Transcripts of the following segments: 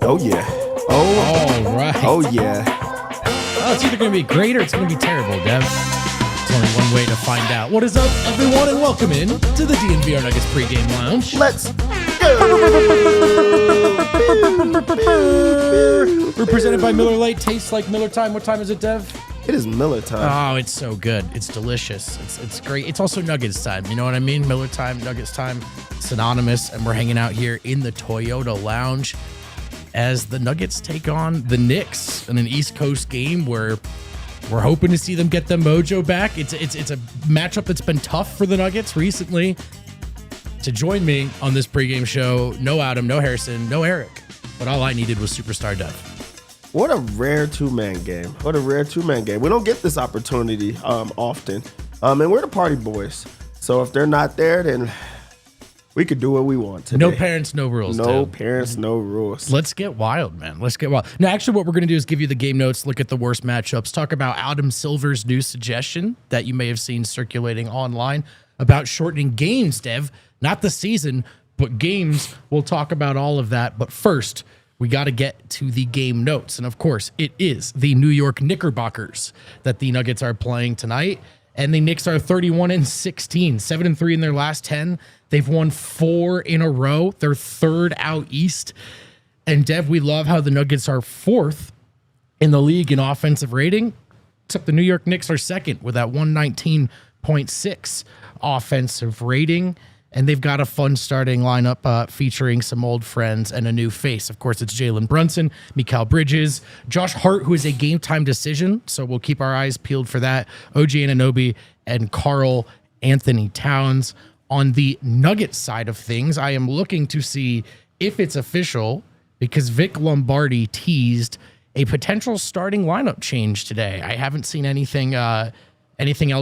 Oh, yeah. All right. Oh, yeah. Oh, it's either going to be great or it's going to be terrible, Dev. There's only one way to find out. What is up, everyone, and welcome in to the DNVR Nuggets Pregame Lounge. Let's go. We're presented by Miller Lite. Tastes like Miller time. What time is it, Dev? It is Miller time. Oh, it's so good. It's delicious. It's great. It's also Nuggets time. You know what I mean? Miller time, Nuggets time, synonymous. And we're hanging out here in the Toyota Lounge as the Nuggets take on the Knicks in an East Coast game where we're hoping to see them get the mojo back. It's a matchup that's been tough for the Nuggets recently. To join me on this pregame show, no Adam, no Harrison, no Eric, but all I needed was Superstar Dev. What a rare two-man game. What a rare two-man game. We don't get this opportunity often. And we're the party boys. So if they're not there, then we could do what we want today. No parents, no rules. No Dev. parents, no rules. Let's get wild, man. Let's get wild. Now, actually, what we're going to do is give you the game notes, look at the worst matchups, talk about Adam Silver's new suggestion that you may have seen circulating online about shortening games, Dev. Not the season, but games. We'll talk about all of that. But first, we got to get to the game notes. And of course, it is the New York Knickerbockers that the Nuggets are playing tonight. And the Knicks are 31-16, 7-3 in their last 10. They've won 4 in a row. They're third out east. And Dev, we love how the Nuggets are fourth in the league in offensive rating, except the New York Knicks are second with that 119.6 offensive rating. And they've got a fun starting lineup featuring some old friends and a new face. Of course, it's Jalen Brunson, Mikal Bridges, Josh Hart, who is a game-time decision, so we'll keep our eyes peeled for that, OG Anunoby, and Karl Anthony Towns. On the Nuggets side of things, I am looking to see if it's official because Vic Lombardi teased a potential starting lineup change today. I haven't seen anything else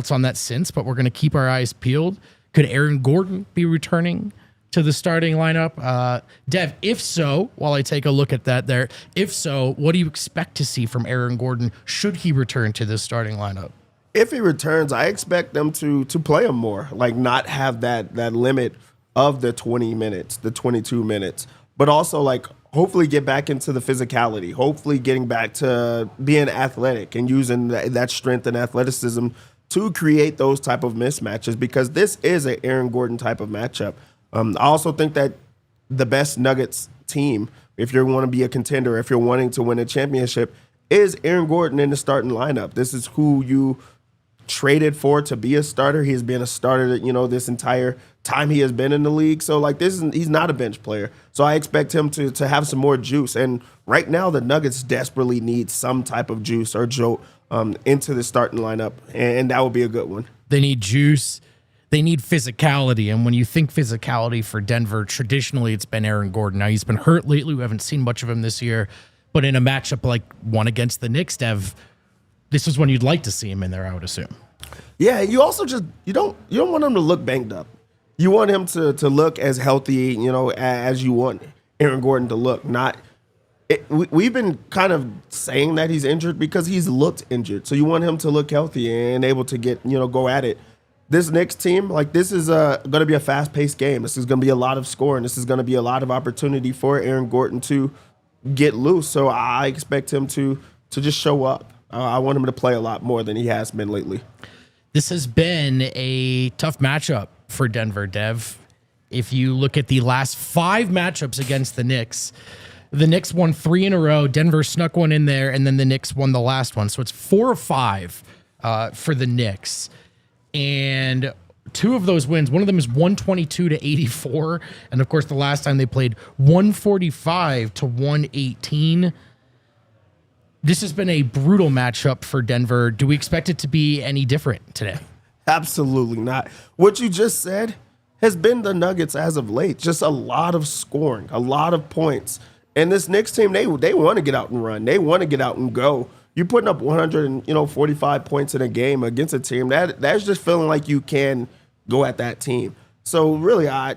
on that since, but we're going to keep our eyes peeled. Could Aaron Gordon be returning to the starting lineup? Dev, if so, while I take a look at that there, if so, what do you expect to see from Aaron Gordon should he return to the starting lineup? If he returns, I expect them to play him more, like not have that limit of the 20 minutes, the 22 minutes, but also like hopefully get back into the physicality, hopefully getting back to being athletic and using that strength and athleticism to create those type of mismatches, because this is an Aaron Gordon type of matchup. I also think that the best Nuggets team, if you want to be a contender, if you're wanting to win a championship, is Aaron Gordon in the starting lineup. This is who you traded for to be a starter. He has been a starter, this entire time he has been in the league. So he's not a bench player. So I expect him to have some more juice. And right now the Nuggets desperately need some type of juice or jolt into the starting lineup, and that would be a good one. They need juice. They need physicality, and when you think physicality for Denver, traditionally it's been Aaron Gordon. Now, he's been hurt lately. We haven't seen much of him this year, but in a matchup like one against the Knicks, Dev, this is when you'd like to see him in there, I would assume. Yeah, you also you don't want him to look banged up. You want him to look as healthy, as you want Aaron Gordon to look, not – we've been kind of saying that he's injured because he's looked injured. So you want him to look healthy and able to get, go at it. This Knicks team, this is going to be a fast-paced game. This is going to be a lot of scoring. This is going to be a lot of opportunity for Aaron Gordon to get loose. So I expect him to just show up. I want him to play a lot more than he has been lately. This has been a tough matchup for Denver, Dev. If you look at the last 5 matchups against the Knicks won 3 in a row. Denver snuck one in there, and then the Knicks won the last one. So it's 4 of 5 for the Knicks. And 2 of those wins, one of them is 122-84. And, of course, the last time they played 145-118. This has been a brutal matchup for Denver. Do we expect it to be any different today? Absolutely not. What you just said has been the Nuggets as of late. Just a lot of scoring, a lot of points. And this Knicks team, they want to get out and run. They want to get out and go. You're putting up 145 points in a game against a team. That's just feeling like you can go at that team. So really, I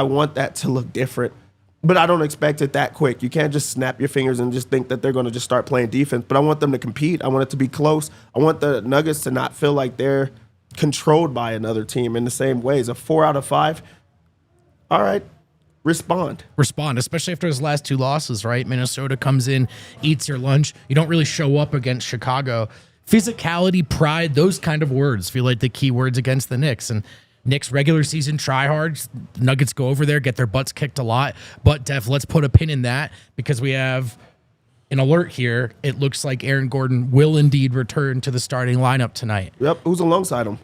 want that to look different. But I don't expect it that quick. You can't just snap your fingers and just think that they're going to just start playing defense. But I want them to compete. I want it to be close. I want the Nuggets to not feel like they're controlled by another team in the same ways. A 4 out of 5, all right, respond, especially after his last 2 losses, right? Minnesota comes in, eats your lunch. You don't really show up against Chicago. Physicality, pride, those kind of words feel like the key words against the Knicks. And Knicks regular season tryhards, Nuggets go over there, get their butts kicked a lot. But, Dev, let's put a pin in that because we have an alert here. It looks like Aaron Gordon will indeed return to the starting lineup tonight. Yep. Who's alongside him?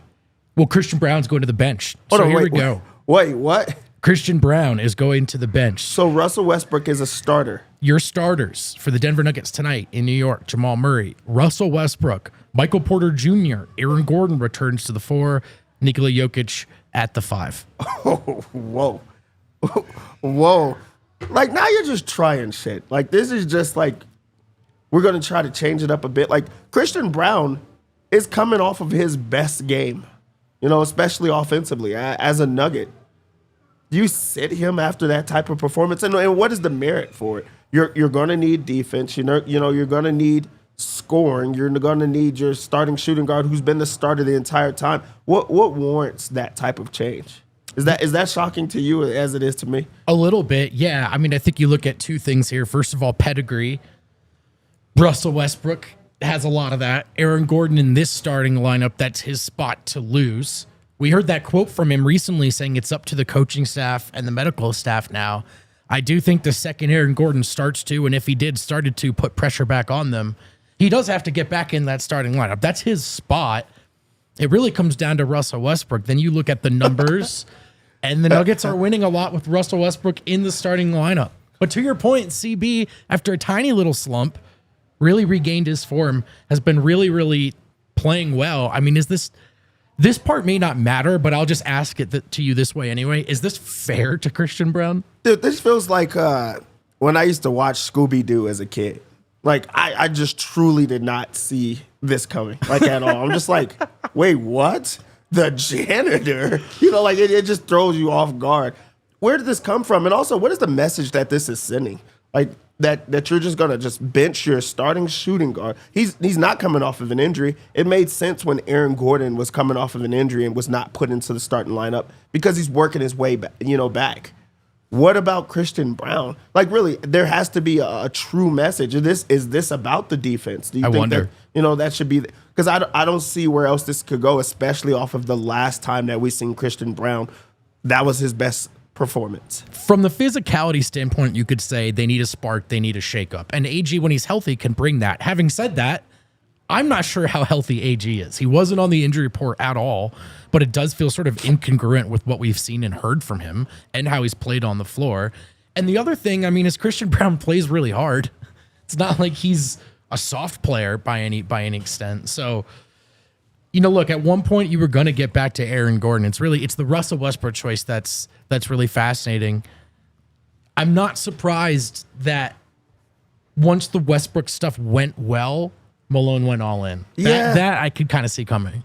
Well, Christian Brown's going to the bench. So here we go. Wait, what? Christian Brown is going to the bench. So Russell Westbrook is a starter. Your starters for the Denver Nuggets tonight in New York: Jamal Murray, Russell Westbrook, Michael Porter Jr., Aaron Gordon returns to the 4, Nikola Jokic at the 5. Oh, whoa. Whoa. Like, now you're just trying shit. Like, this is just like, we're going to try to change it up a bit. Like, Christian Brown is coming off of his best game, especially offensively as a Nugget. You sit him after that type of performance, and what is the merit for it? You're going to need defense. You're going to need scoring. You're going to need your starting shooting guard who's been the starter the entire time. What warrants that type of change? Is that shocking to you as it is to me? A little bit, yeah. I mean, I think you look at 2 things here. First of all, pedigree. Russell Westbrook has a lot of that. Aaron Gordon in this starting lineup, that's his spot to lose. We heard that quote from him recently saying it's up to the coaching staff and the medical staff now. I do think the second Aaron Gordon starts to, and if he started to put pressure back on them, he does have to get back in that starting lineup. That's his spot. It really comes down to Russell Westbrook. Then you look at the numbers, and the Nuggets are winning a lot with Russell Westbrook in the starting lineup. But to your point, CB, after a tiny little slump, really regained his form, has been really, really playing well. I mean, is this part may not matter, but I'll just ask it to you this way anyway. Is this fair to Christian Brown? Dude, this feels like when I used to watch Scooby-Doo as a kid. Like, I just truly did not see this coming, like, at all. I'm just like, wait, what? The janitor? Like, it just throws you off guard. Where did this come from? And also, what is the message that this is sending? Like, that you're just going to just bench your starting shooting guard. He's not coming off of an injury. It made sense when Aaron Gordon was coming off of an injury and was not put into the starting lineup because he's working his way back. What about Christian Brown? Like, really, there has to be a true message. Is this about the defense? Do you think wonder. that should be – because I don't see where else this could go, especially off of the last time that we seen Christian Brown. That was his best performance. From the physicality standpoint, you could say they need a spark, they need a shakeup. And AG, when he's healthy, can bring that. Having said that, I'm not sure how healthy AG is. He wasn't on the injury report at all, but it does feel sort of incongruent with what we've seen and heard from him and how he's played on the floor. And the other thing, I mean, is Christian Brown plays really hard. It's not like he's a soft player by any extent. So, look, at one point you were going to get back to Aaron Gordon. It's the Russell Westbrook choice that's really fascinating. I'm not surprised that once the Westbrook stuff went well, Malone went all in. That I could kind of see coming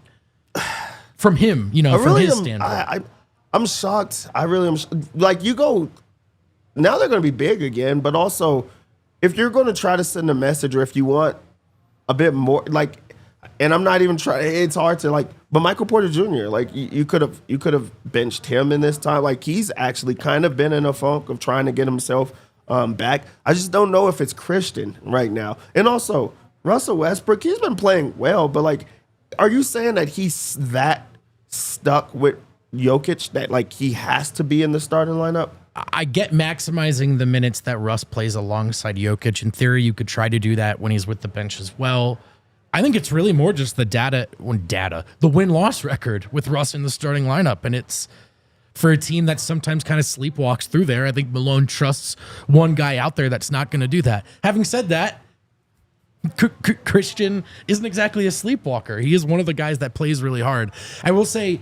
from him, from his standpoint. I'm shocked. I really am. Like, you go, now they're going to be big again, but also if you're going to try to send a message or if you want a bit more, like, and I'm not even trying, it's hard to, like, but Michael Porter Jr., like, you could have benched him in this time. Like, he's actually kind of been in a funk of trying to get himself back. I just don't know if it's Christian right now. And also, Russell Westbrook, he's been playing well, but, like, are you saying that he's that stuck with Jokic that, like, he has to be in the starting lineup? I get maximizing the minutes that Russ plays alongside Jokic. In theory, you could try to do that when he's with the bench as well. I think it's really more just the win-loss record with Russ in the starting lineup. And it's for a team that sometimes kind of sleepwalks through there. I think Malone trusts one guy out there that's not going to do that. Having said that, Christian isn't exactly a sleepwalker. He is one of the guys that plays really hard. I will say,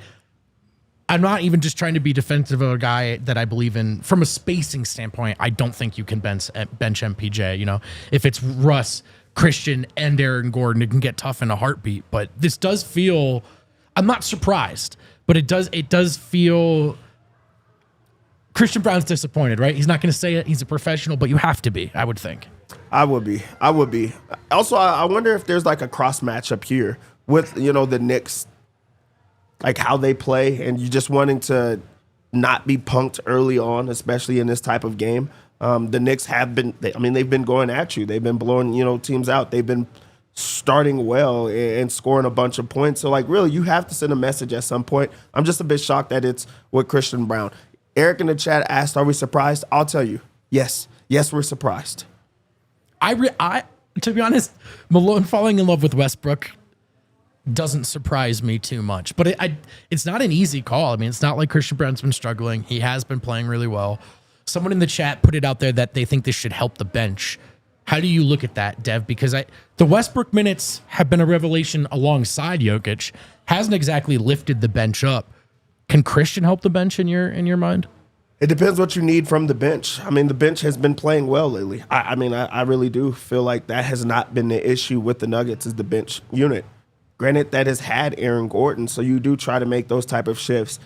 I'm not even just trying to be defensive of a guy that I believe in. From a spacing standpoint, I don't think you can bench MPJ. You know, if it's Russ, Christian, and Aaron Gordon, it can get tough in a heartbeat. But this does feel, I'm not surprised, but it does feel Christian Brown's disappointed, right? He's not going to say it. He's a professional, but you have to be, I would think. I would be. Also, I wonder if there's like a cross matchup here with, you know, the Knicks, like how they play, and you just wanting to not be punked early on, especially in this type of game. The Knicks have been, they've been going at you. They've been blowing, you know, teams out. They've been starting well and scoring a bunch of points. So, like, really, you have to send a message at some point. I'm just a bit shocked that it's with Christian Brown. Eric in the chat asked, are we surprised? I'll tell you, yes. Yes, we're surprised. To be honest, Malone falling in love with Westbrook doesn't surprise me too much. But it's not an easy call. I mean, it's not like Christian Brown's been struggling. He has been playing really well. Someone in the chat put it out there that they think this should help the bench. How do you look at that, Dev? Because the Westbrook minutes have been a revelation alongside Jokic. Hasn't exactly lifted the bench up. Can Christian help the bench in your mind? It depends what you need from the bench. I mean, the bench has been playing well lately. I really do feel like that has not been the issue with the Nuggets is the bench unit. Granted, that has had Aaron Gordon, so you do try to make those type of shifts.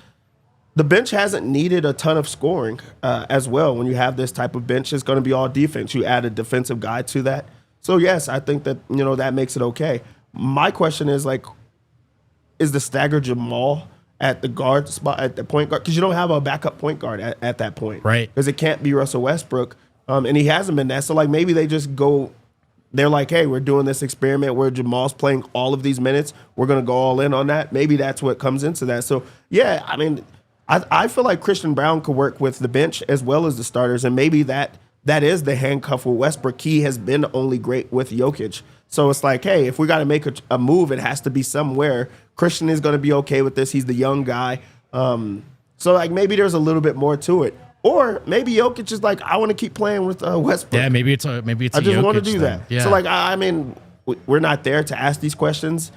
The bench hasn't needed a ton of scoring as well. When you have this type of bench, it's going to be all defense. You add a defensive guy to that. So, yes, I think that, you know, that makes it okay. My question is, like, is the stagger Jamal at the guard spot, at the point guard? Because you don't have a backup point guard at that point. Right. Because it can't be Russell Westbrook, and he hasn't been that. So, like, maybe they just go – they're like, hey, we're doing this experiment where Jamal's playing all of these minutes. We're going to go all in on that. Maybe that's what comes into that. So, yeah, I mean – I feel like Christian Brown could work with the bench as well as the starters, and maybe that is the handcuff with Westbrook. He has been only great with Jokic. So it's like, hey, if we got to make a move, it has to be somewhere. Christian is going to be okay with this. He's the young guy. So, like, maybe there's a little bit more to it. Or maybe Jokic is like, I want to keep playing with Westbrook. Yeah, maybe it's a I just want to do thing. that. Yeah. So, like, I mean, we're not there to ask these questions.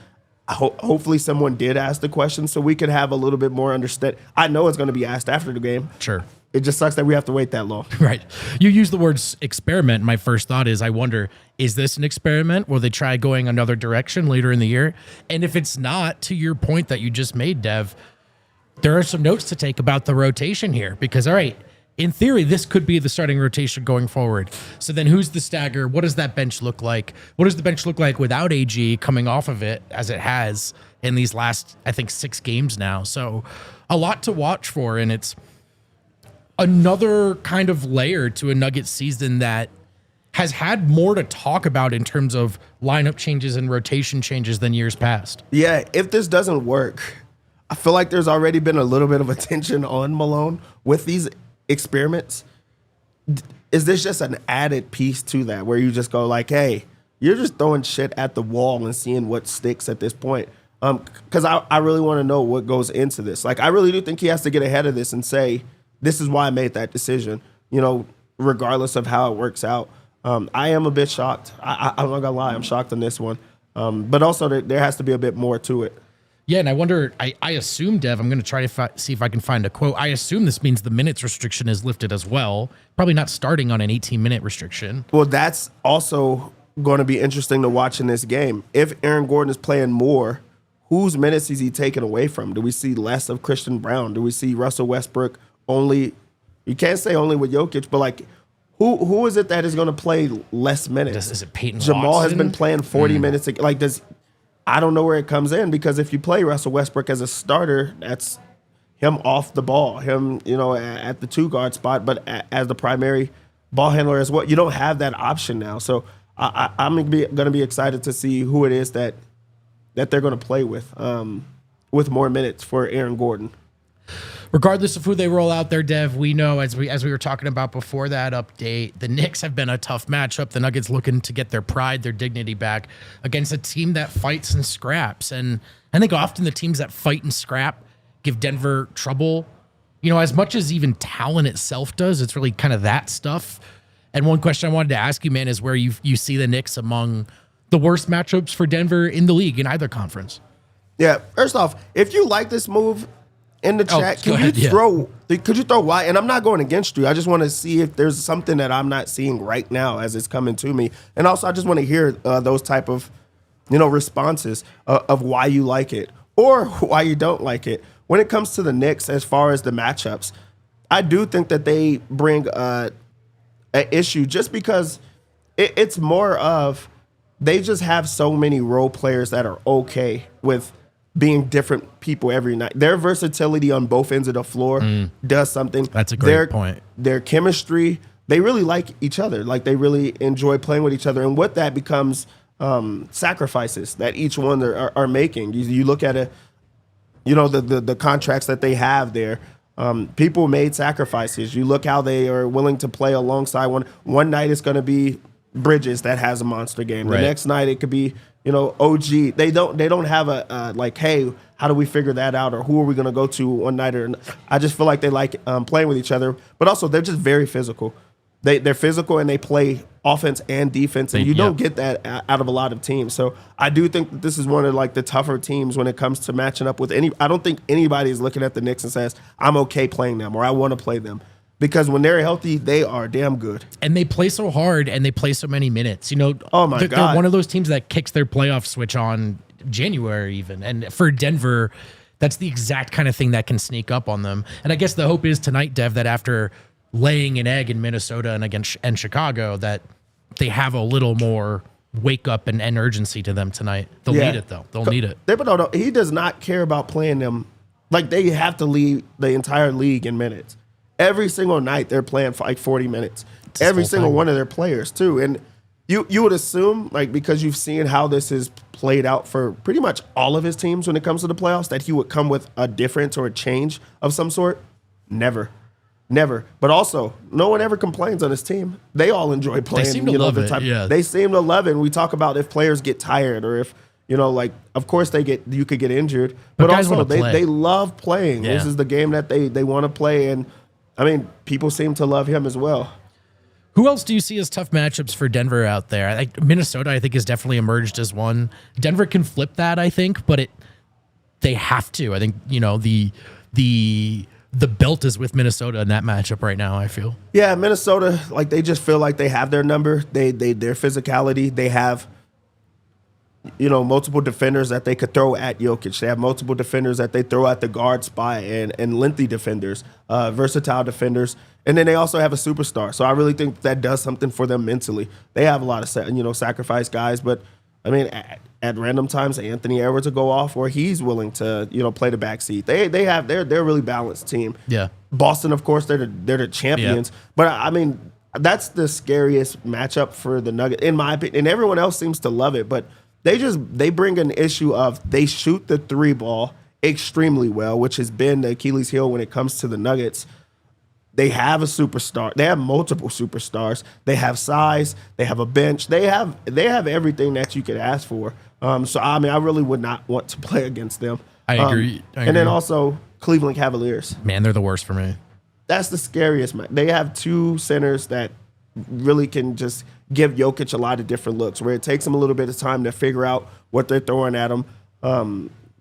Hopefully someone did ask the question so we could have a little bit more understanding. I know it's going to be asked after the game. Sure. It just sucks that we have to wait that long. Right. You use the words experiment. My first thought is, I wonder, is this an experiment? Will they try going another direction later in the year? And if it's not, to your point that you just made, Dev, there are some notes to take about the rotation here. Because, all right, in theory, this could be the starting rotation going forward. So then who's the stagger? What does that bench look like? What does the bench look like without AG coming off of it, as it has in these last, I think, 6 games now? So a lot to watch for, and it's another kind of layer to a Nuggets season that has had more to talk about in terms of lineup changes and rotation changes than years past. Yeah, if this doesn't work, I feel like there's already been a little bit of attention on Malone with these experiments. Is this just an added piece to that where you just go like, hey, you're just throwing shit at the wall and seeing what sticks at this point? Because I really want to know what goes into this. Like, I really do think he has to get ahead of this and say, this is why I made that decision, you know, regardless of how it works out. I am a bit shocked. I'm not going to lie. I'm shocked on this one. But also there has to be a bit more to it. Yeah, and I wonder, I assume, Dev, I'm going to try to see if I can find a quote. I assume this means the minutes restriction is lifted as well. Probably not starting on an 18-minute restriction. Well, that's also going to be interesting to watch in this game. If Aaron Gordon is playing more, whose minutes is he taking away from? Do we see less of Christian Brown? Do we see Russell Westbrook only? You can't say only with Jokic, but like, who is it that is going to play less minutes? Is it Peyton Jamal Watson? has been playing 40 minutes. Like, I don't know where it comes in, because if you play Russell Westbrook as a starter, that's him off the ball, him, you know, at the 2-guard spot, but as the primary ball handler as well. You don't have that option now. So I'm going to be excited to see who it is that they're going to play with more minutes for Aaron Gordon. Regardless of who they roll out there, Dev, we know, as we were talking about before that update, the Knicks have been a tough matchup. The Nuggets looking to get their pride, their dignity back against a team that fights and scraps. And I think often the teams that fight and scrap give Denver trouble. You know, as much as even talent itself does, it's really kind of that stuff. And one question I wanted to ask you, man, is where you see the Knicks among the worst matchups for Denver in the league in either conference. Yeah. First off, if you like this move in the chat, could you throw why? And I'm not going against you. I just want to see if there's something that I'm not seeing right now as it's coming to me. And also, I just want to hear those type of, responses of why you like it or why you don't like it. When it comes to the Knicks, as far as the matchups, I do think that they bring an issue just because it's more of they just have so many role players that are okay with being different people every night. Their versatility on both ends of the floor does something. That's a great point. Their chemistry, they really like each other. Like, they really enjoy playing with each other. And what that becomes sacrifices that each one are making. You look at it, the contracts that they have there. People made sacrifices. You look how they are willing to play alongside one. One night it's going to be Bridges that has a monster game. The next night it could be, OG. They don't have a like, hey, how do we figure that out, or who are we going to go to one night? Or I just feel like they like playing with each other, but also they're just very physical. They're physical and they play offense and defense, and you don't get that out of a lot of teams. So I do think that this is one of like the tougher teams when it comes to matching up with any. I don't think anybody is looking at the Knicks and says I'm okay playing them or I want to play them. Because when they're healthy, they are damn good. And they play so hard and they play so many minutes. Oh my God. They're one of those teams that kicks their playoff switch on January even. And for Denver, that's the exact kind of thing that can sneak up on them. And I guess the hope is tonight, Dev, that after laying an egg in Minnesota and Chicago, that they have a little more wake up and urgency to them tonight. They'll need it, though. They'll need it. He does not care about playing them. Like, they have to lead the entire league in minutes. Every single night they're playing for like 40 minutes. Every single one of their players too. And you would assume, like, because you've seen how this is played out for pretty much all of his teams when it comes to the playoffs, that he would come with a difference or a change of some sort. Never. But also, no one ever complains on his team. They all enjoy playing. They seem to love it. Yeah. They seem to love it. And we talk about if players get tired or if, like, of course you could get injured. But also they love playing. Yeah. This is the game that they want to play. And I mean, people seem to love him as well. Who else do you see as tough matchups for Denver out there? Like Minnesota, I think, has definitely emerged as one. Denver can flip that, I think, but they have to. I think, the belt is with Minnesota in that matchup right now, I feel. Yeah, Minnesota, like, they just feel like they have their number. Their physicality. They have, multiple defenders that they could throw at Jokic. They have multiple defenders that they throw at the guard spot and lengthy defenders, versatile defenders. And then they also have a superstar. So I really think that does something for them mentally. They have a lot of, sacrifice guys. But, I mean, at random times, Anthony Edwards will go off or he's willing to, play the backseat. They're a really balanced team. Yeah. Boston, of course, they're the champions. Yeah. But, I mean, that's the scariest matchup for the Nuggets, in my opinion. And everyone else seems to love it. But they bring an issue of they shoot the three ball extremely well, which has been the Achilles heel when it comes to the Nuggets. They have a superstar. They have multiple superstars. They have size. They have a bench. They have everything that you could ask for. So I mean, I really would not want to play against them. I agree. And then also Cleveland Cavaliers. Man, they're the worst for me. That's the scariest. They have two centers that really can just give Jokic a lot of different looks, where it takes him a little bit of time to figure out what they're throwing at him.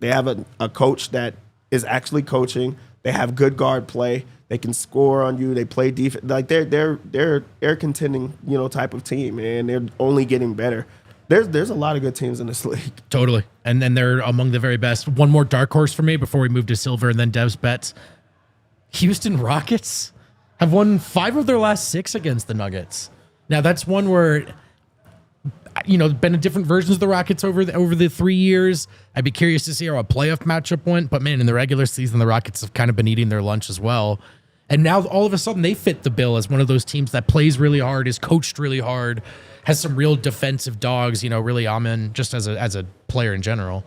They have a coach that is actually coaching. They have good guard play. They can score on you. They play defense. Like they're contending, type of team, and they're only getting better. There's a lot of good teams in this league. Totally. And then they're among the very best. One more dark horse for me before we move to Silver and then Dev's bets. Houston Rockets have won 5 of their last 6 against the Nuggets. Now that's one where, been a different versions of the Rockets over the 3 years. I'd be curious to see how a playoff matchup went. But man, in the regular season, the Rockets have kind of been eating their lunch as well. And now all of a sudden they fit the bill as one of those teams that plays really hard, is coached really hard, has some real defensive dogs. Really, Amen, just as a player in general.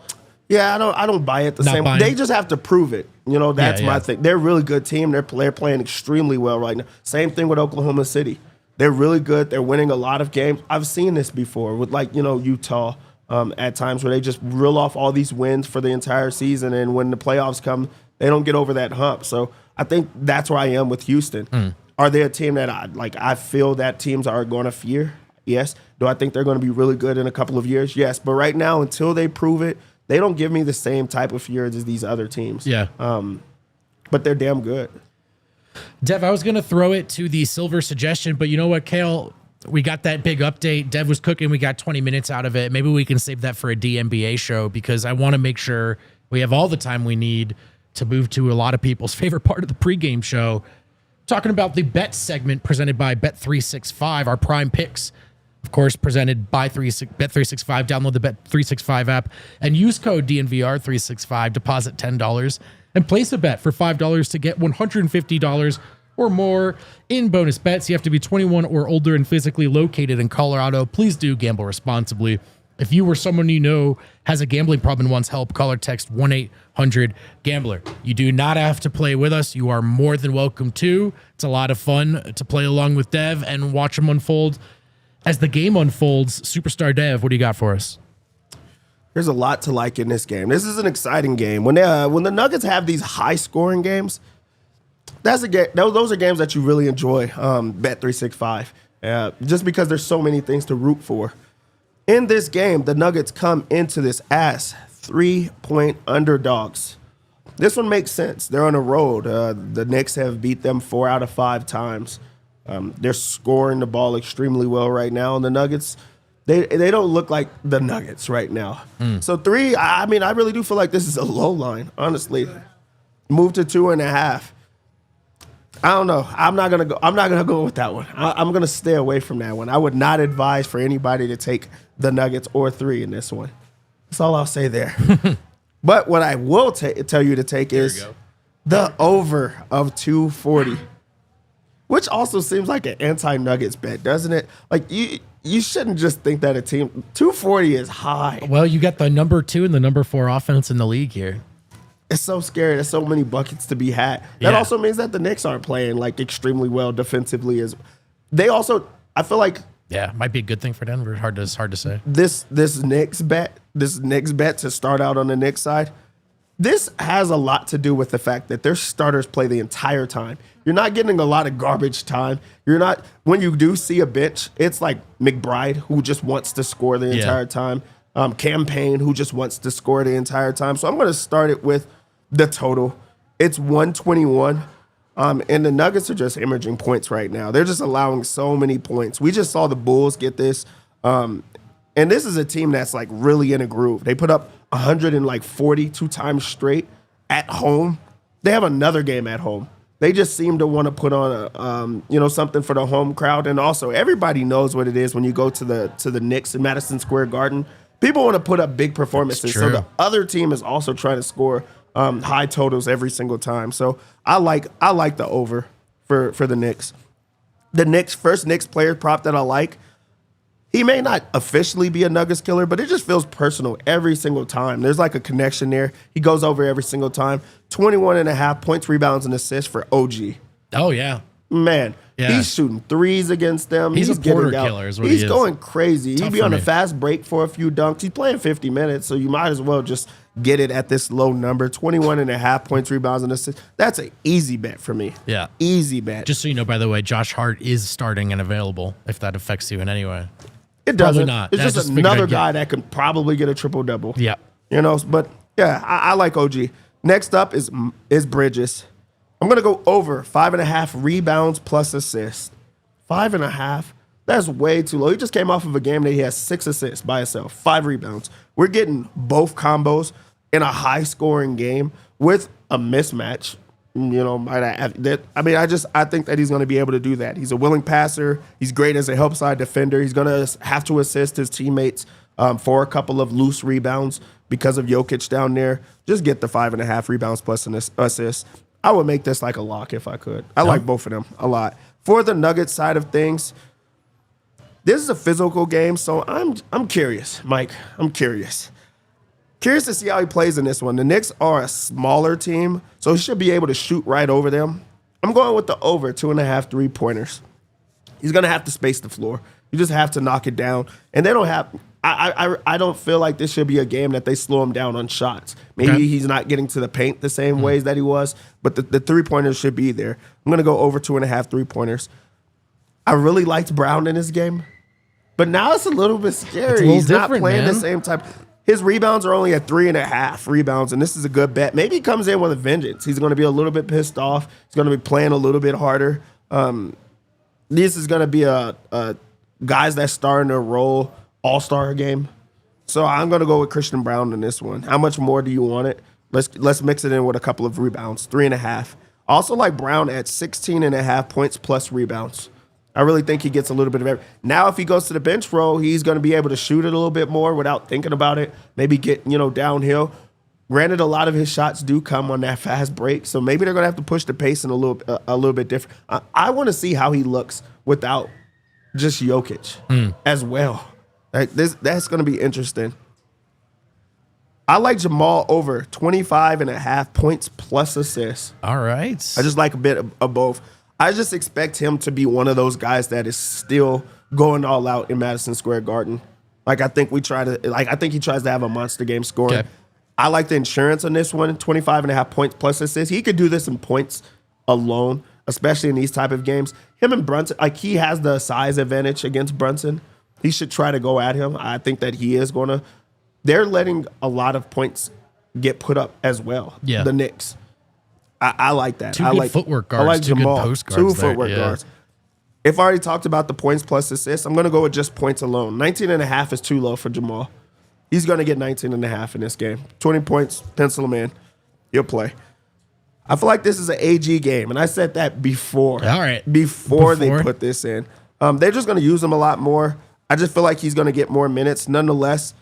Yeah, I don't buy it the same way. They just have to prove it. That's my thing. They're a really good team. They're playing extremely well right now. Same thing with Oklahoma City. They're really good. They're winning a lot of games. I've seen this before with Utah at times where they just reel off all these wins for the entire season, and when the playoffs come, they don't get over that hump. So I think that's where I am with Houston. Are they a team that I feel that teams are going to fear? Yes. Do I think they're going to be really good in a couple of years? Yes. But right now, until they prove it, they don't give me the same type of fears as these other teams. Yeah. But they're damn good. Dev, I was going to throw it to the silver suggestion, but you know what, Kale? We got that big update. Dev was cooking. We got 20 minutes out of it. Maybe we can save that for a DNBA show because I want to make sure we have all the time we need to move to a lot of people's favorite part of the pregame show. Talking about the bet segment presented by Bet365, our prime picks, of course, presented by Bet365. Download the Bet365 app and use code DNVR365. Deposit $10 and place a bet for $5 to get $150 or more in bonus bets. You have to be 21 or older and physically located in Colorado. Please do gamble responsibly. If you or someone you know has a gambling problem and wants help, call or text 1-800-GAMBLER. You do not have to play with us. You are more than welcome to. It's a lot of fun to play along with Dev and watch them unfold. As the game unfolds, Superstar Dev, what do you got for us? There's a lot to like in this game. This is an exciting game. When the Nuggets have these high-scoring games, those are games that you really enjoy. Bet365, just because there's so many things to root for. In this game, the Nuggets come into this as 3-point underdogs. This one makes sense. They're on the road. The Knicks have beat them 4 out of 5 times. They're scoring the ball extremely well right now, and the Nuggets, they don't look like the Nuggets right now. So 3, I really do feel like this is a low line, honestly. Move to 2.5. I don't know. I'm not gonna go with that one. I'm gonna stay away from that one. I would not advise for anybody to take the Nuggets or 3 in this one. That's all I'll say there. But what I will tell you to take is the over of 240, which also seems like an anti-Nuggets bet, doesn't it? Like you shouldn't just think that a team 240 is high. Well, you got the number 2 and the number 4 offense in the league here. It's so scary. There's so many buckets to be had. That also means that the Knicks aren't playing like extremely well defensively. I feel like might be a good thing for Denver. Hard to say. This Knicks bet to start out on the Knicks side, this has a lot to do with the fact that their starters play the entire time. You're not getting a lot of garbage time. When you do see a bench, it's like McBride, who just wants to score the entire time. Campaign, who just wants to score the entire time. So I'm going to start it with the total. It's 121. And the Nuggets are just hemorrhaging points right now. They're just allowing so many points. We just saw the Bulls get this. And this is a team that's like really in a groove. They put up 142 times straight at home. They have another game at home. They just seem to want to put on something for the home crowd. And also everybody knows what it is when you go to the Knicks in Madison Square Garden. People want to put up big performances. So the other team is also trying to score high totals every single time. So I like the over for the Knicks. The first Knicks player prop that I like, he may not officially be a Nuggets killer, but it just feels personal every single time. There's like a connection there. He goes over every single time. 21.5 points, rebounds, and assists for OG. Oh, yeah. Man, he's shooting threes against them. He's a Porter killer is what he is. He's going crazy. Tough He'd be on a fast break for a few dunks. He's playing 50 minutes, so you might as well just get it at this low number. 21.5 points, rebounds, and assists. That's an easy bet for me. Yeah. Easy bet. Just so you know, by the way, Josh Hart is starting and available, if that affects you in any way. It doesn't. Probably not. It's just another guy that can probably get a triple-double. Yeah. But yeah, I like OG. Next up is Bridges. I'm going to go over 5.5 rebounds plus assists. 5.5? That's way too low. He just came off of a game that he has 6 assists by himself, 5 rebounds. We're getting both combos in a high-scoring game with a mismatch. I think that he's going to be able to do that. He's a willing passer. He's great as a help side defender. He's going to have to assist his teammates for a couple of loose rebounds because of Jokic down there. Just get the 5.5 rebounds plus an assist. I would make this like a lock if I could. I like both of them a lot. For the Nuggets side of things, this is a physical game, so I'm curious, Mike. I'm curious. Curious to see how he plays in this one. The Knicks are a smaller team, so he should be able to shoot right over them. I'm going with the over 2.5 3-pointers. He's going to have to space the floor. You just have to knock it down. And they don't have I don't feel like this should be a game that they slow him down on shots. Maybe he's not getting to the paint the same ways that he was, but the 3-pointers should be there. I'm going to go over 2.5 3-pointers. I really liked Brown in this game. But now it's a little bit scary. little He's not different, playing man. the same type. His rebounds are only at 3.5 rebounds, and this is a good bet. Maybe he comes in with a vengeance. He's going to be a little bit pissed off. He's going to be playing a little bit harder. This is going to be a guys that's starting to roll all-star game. So I'm going to go with Christian Brown in this one. How much more do you want it? Let's mix it in with a couple of rebounds, 3.5. Also like Brown at 16.5 points plus rebounds. I really think he gets a little bit of everything. Now, if he goes to the bench role, he's going to be able to shoot it a little bit more without thinking about it. Maybe get, downhill. Granted, a lot of his shots do come on that fast break, so maybe they're going to have to push the pace in a little bit different. I want to see how he looks without just Jokic as well. That's going to be interesting. I like Jamal over 25.5 points plus assists. All right. I just like a bit of both. I just expect him to be one of those guys that is still going all out in Madison Square Garden. I think he tries to have a monster game scoring. Okay. I like the insurance on this one, 25.5 points plus assists. He could do this in points alone, especially in these type of games. Him and Brunson, he has the size advantage against Brunson. He should try to go at him. I think that he is going to. They're letting a lot of points get put up as well. Yeah. The Knicks. I like that. Two good footwork guards. I like two Jamal. good post guards. Two footwork guards. If I already talked about the points plus assists, I'm going to go with just points alone. 19.5 is too low for Jamal. He's going to get 19.5 in this game. 20 points, pencil him in. He'll play. I feel like this is an AG game, and I said that before. All right. Before they put this in. They're just going to use him a lot more. I just feel like he's going to get more minutes. Nonetheless,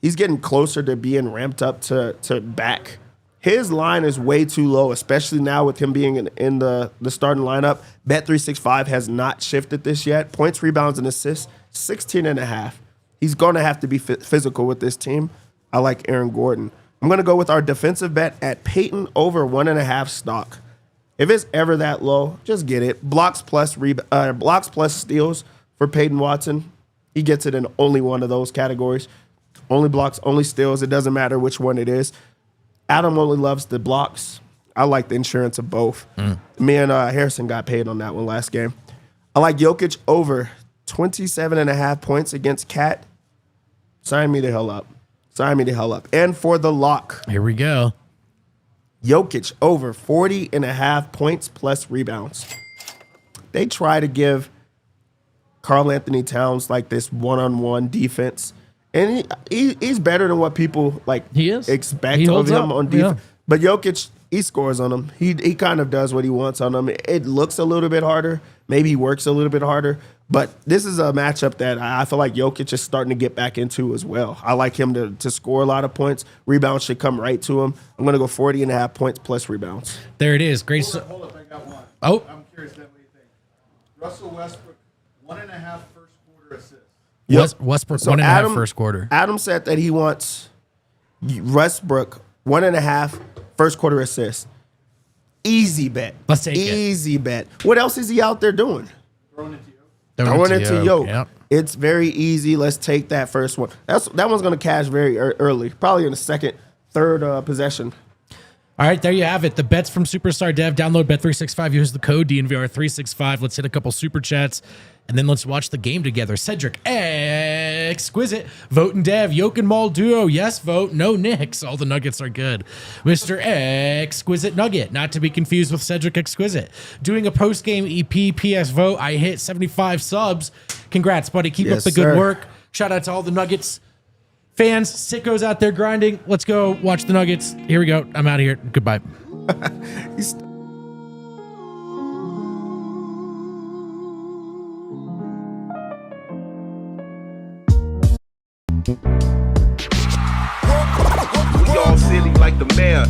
he's getting closer to being ramped up to back. His line is way too low, especially now with him being in the starting lineup. Bet365 has not shifted this yet. Points, rebounds, and assists, 16.5. He's going to have to be physical with this team. I like Aaron Gordon. I'm going to go with our defensive bet at Peyton over 1.5 stock. If it's ever that low, just get it. Blocks plus steals for Peyton Watson. He gets it in only one of those categories. Only blocks, only steals. It doesn't matter which one it is. Adam only loves the blocks. I like the insurance of both. Me and Harrison got paid on that one last game. I like Jokic over 27.5 points against Cat. Sign me the hell up. And for the lock, Here we go. Jokic over 40.5 points plus rebounds. They try to give Karl Anthony Towns this one-on-one defense. And he's better than what people expect of him on defense. Yeah. But Jokic, he scores on him. He kind of does what he wants on him. It looks a little bit harder. Maybe he works a little bit harder. But this is a matchup that I feel like Jokic is starting to get back into as well. I like him to score a lot of points. Rebounds should come right to him. I'm going to go 40.5 points plus rebounds. There it is. Great. Hold up, I got one. Oh. I'm curious what you think. Russell Westbrook, 1.5 first quarter assists. Westbrook, So 1.5 first quarter. Adam said that he wants Westbrook 1.5 first quarter assists. Easy bet. Let's take it. Easy bet. What else is he out there doing? Throwing it to you. Throwing it to Yoke. Yep. It's very easy. Let's take that first one. That one's going to cash very early, probably in the second, third possession. All right, there you have it. The bets from Superstar Dev. Download Bet365. Use the code DNVR365. Let's hit a couple super chats, and then let's watch the game together. Cedric, exquisite. Vogt and Dev, Yoke and Maul duo. Yes, Vogt. No Knicks. All the Nuggets are good. Mr. Exquisite Nugget, not to be confused with Cedric Exquisite. Doing a post-game EP, PS Vote. I hit 75 subs. Congrats, buddy. Keep up the good work. Shout out to all the Nuggets fans, sickos out there grinding. Let's go watch the Nuggets. Here we go. I'm out of here. Goodbye. We all silly like the mayor.